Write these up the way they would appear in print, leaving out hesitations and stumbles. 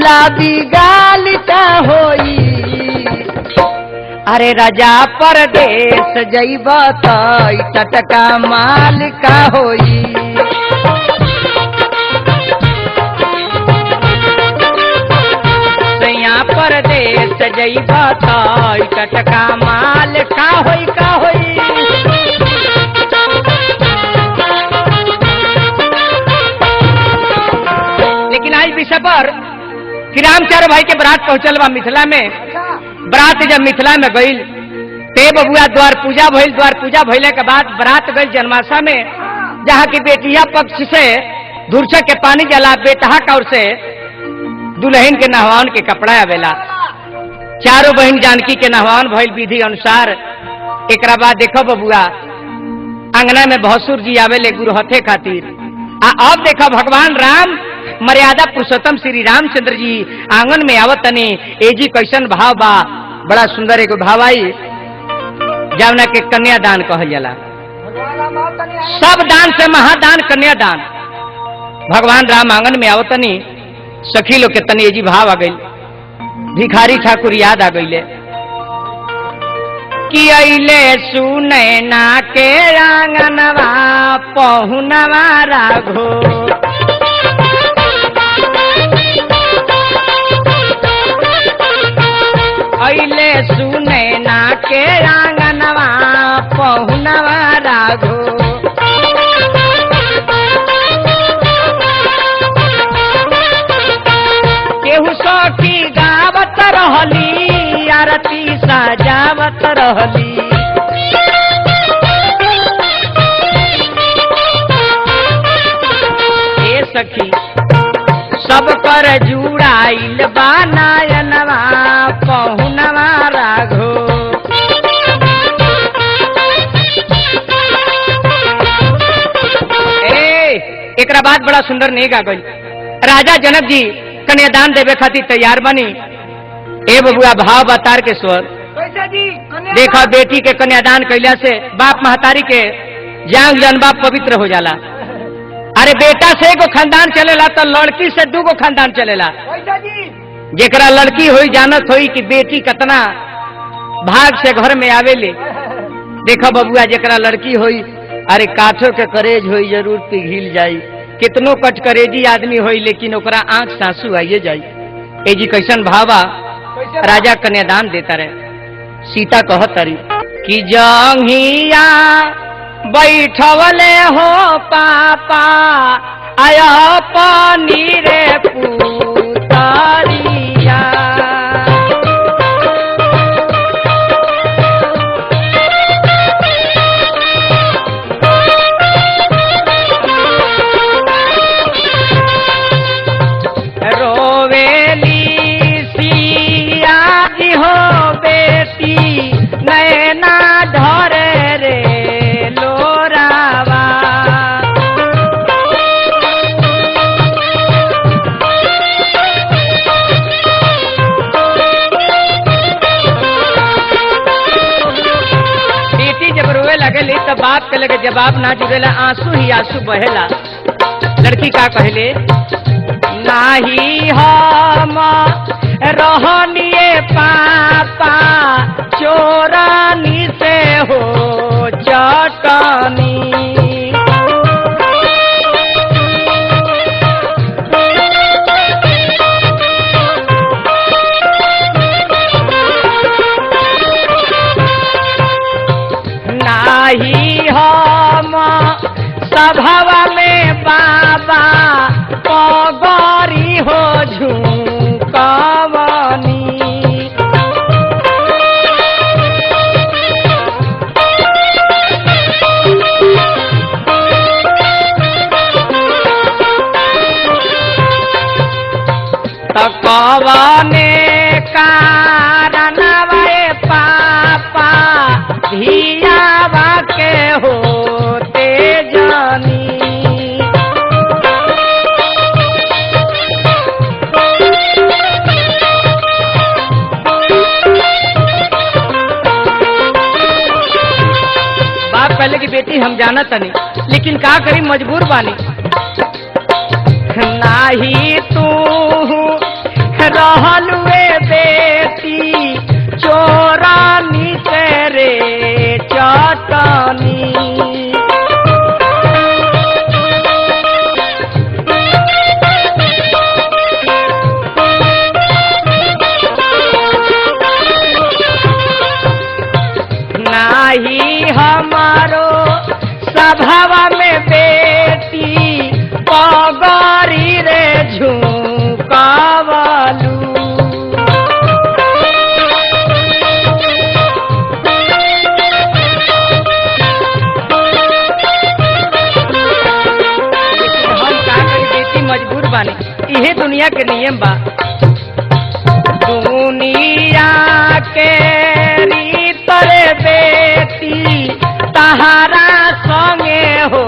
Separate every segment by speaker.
Speaker 1: गुलाबी गाल का होई। अरे राजा परदेश जइब त टटका माल का होई। सैया परदेश जइब त टटका माल का होई का होई। लेकिन आज विषय पर कि रामचार भाई के बरात पहुंचल बा मिथिला में। बरात जब मिथिला में गईल ते बबुआ द्वार पूजा भइल। द्वार पूजा भइले के बाद बरात गई जनमासा में, जहाँ की बेटिया पक्ष से धुरछा के पानी जला, बेटहा का ओर से दुल्हन के नहवान के कपड़ा आवेला। चारों बहन जानकी के नहवान भइल विधि अनुसार। एकरा बाद देखो बबुआ अंगना में भसुर जी आवेले गुरुहथे खातिर। अब देखो भगवान राम मर्यादा पुरुषोत्तम श्री रामचंद्र जी आंगन में आवत तनी। एजी कैसन भाव बा, बड़ा सुंदर एगो भाव आई जौना के कन्यादान कहल जाला। सब दान से महादान कन्यादान। भगवान राम आंगन में आवत तनी, सखी लोग के तनी एजी भाव आ गई। भिखारी ठाकुर याद आ गईले कि अइले सुनैना के आंगनवा पहुनवा राघो। अइले सुनैना के आंगनवा पहुनवा राघो। केहू सखी गावत रहली, आरती सजावत रहली। ए सखी सब कर जुड़ाइल बा नायनवा पहुनवा राघो। एकरा बाद बड़ा सुंदर नेग आ गई। राजा जनक जी कन्यादान देवे खातिर तैयार बनी। ए बबुआ भाव बतार के स्वर देखा, बेटी के कन्यादान कैला से बाप महतारी के जांग जनबा पवित्र हो जाला। अरे बेटा से एगो खानदान चलेला तो लड़की से दूगो खानदान चलेला। जेकरा लड़की होई जानत होई कि बेटी कितना भाग से घर में आवेले। देखो बबुआ जेकरा लड़की होई, अरे काठो के करेज होई जरूर पिघिल जाई। कितनो कट करेजी आदमी होई लेकिन ओकरा आंख सासू आइए जाई। एजी कैसन भावा राजा कन्यादान देता रहे। सीता कहत तारी कि जंघिया बैठवले हो पापा आया पानी रे पुतारिया। रोवेली सिया जी हो बेटी नैना धरे रे लोरावा। बेटी जब रोवे लगेली तो बाप के लगे जवाब ना जुड़ेला, आंसू ही आंसू बहेला। लड़की का कहले नाही हम रहनिए पापा चोरानी से हो चटनी। नाही हम सभवा में बाबा पगरी हो झुकवनी। कवने कारणवे पापा धियावा के होते जानी। बाप पहले की बेटी हम जाना तनी, लेकिन का करी मजबूर बानी। नाही तू रहलुए बेटी चोरानी तेरे चटनी। नाही हमारो सभावा में बेटी पगरी रे झुकावलू। हम का करी बेटी मजबूर बानी, इहे दुनिया के नियम बा। दुनिया के रीतरे बेटी तहारा संगे हो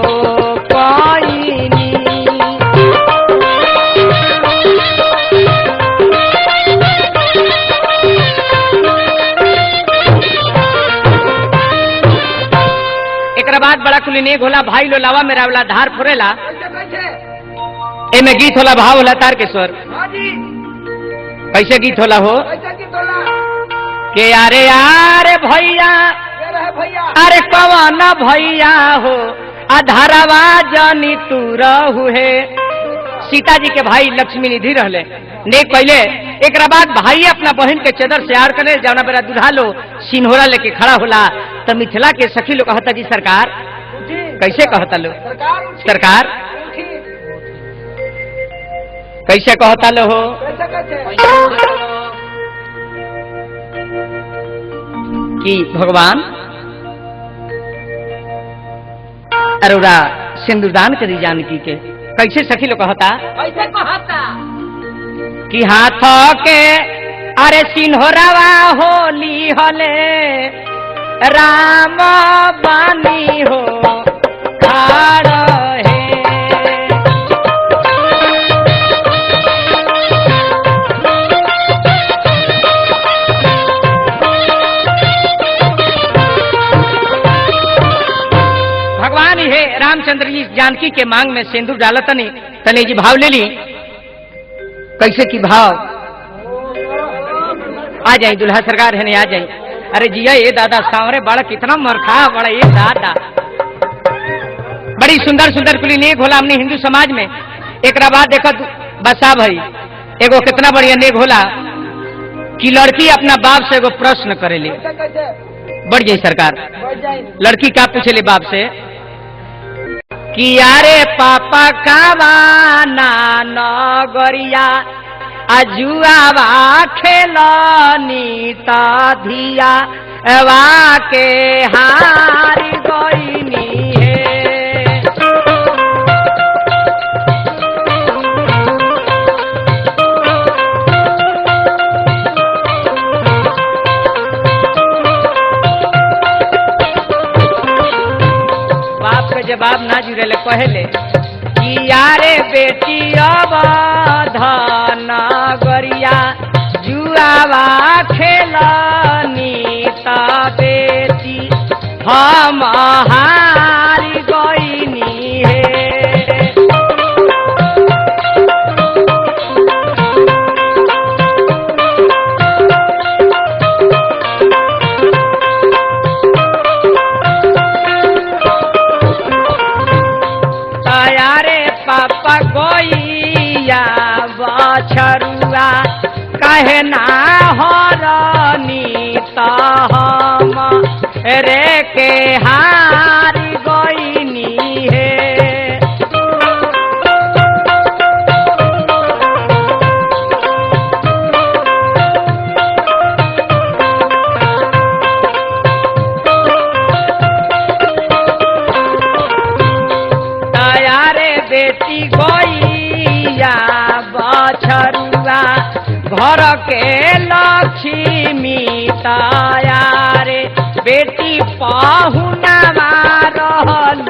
Speaker 1: पाईनी। एक बाद बड़ा कुली नेक होला, भाई लो लावा मेरा वाला धार फुरेला। एमे गीत होला, भाव होला तार के स्वर। कैसे गीत होला हो के यारे यारे भैया अरे कवन भैया हो अधरवा जनी तू रहू है। सीता जी के भाई लक्ष्मी निधि रहले नेक पहले। एक बाद भाई अपना बहन के चदर से आड़ करे जाना बेरा दूल्हा लो सिन्होरा लेके खड़ा होला। तो मिथिला के सखी लोग कहता जी सरकार, कैसे कहता लो सरकार, कैसे कहता लो हो कि भगवान अरोरा सिंदूरदान करी जानकी के। कैसे सखी लोग कहता कि हाथ के अरे सिन्होरावा होली हले राम बानी हो खाड़ है। भगवान हे रामचंद्र जी जानकी के मांग में सिंदूर डालतनी तने जी भाव ले ली। कैसे की भाव आ जाए दुल्हा सरकार है आ जाए। अरे जिया ये दादा सांवरे बड़ा कितना मरखा बड़ा ये दादा बड़ी सुंदर सुंदर कुली नेक होला हमने हिंदू समाज में। एक बाद देखो बसा भाई एगो कितना बढ़िया नेक होला कि लड़की अपना बाप से एगो प्रश्न करेली। बढ़ जाए सरकार, लड़की का पूछेली बाप से कि यारे पापा कावाना नगरिया अजुआवा खेलनी ता धिया वा के हारी गईनी है। बाप के जवाब ना जुड़े कहले कि यारे बेटी अब धन गरिया जुआवा खेलनी ता बेटी हम हारी गईनी है। पापा गोइया बछरुआ कहे ना हरनी तो हम रे के हारी गईनी है। बेटी गोइया बछरुआ घर के लक्ष्मी तयारे बेटी पहुना रहल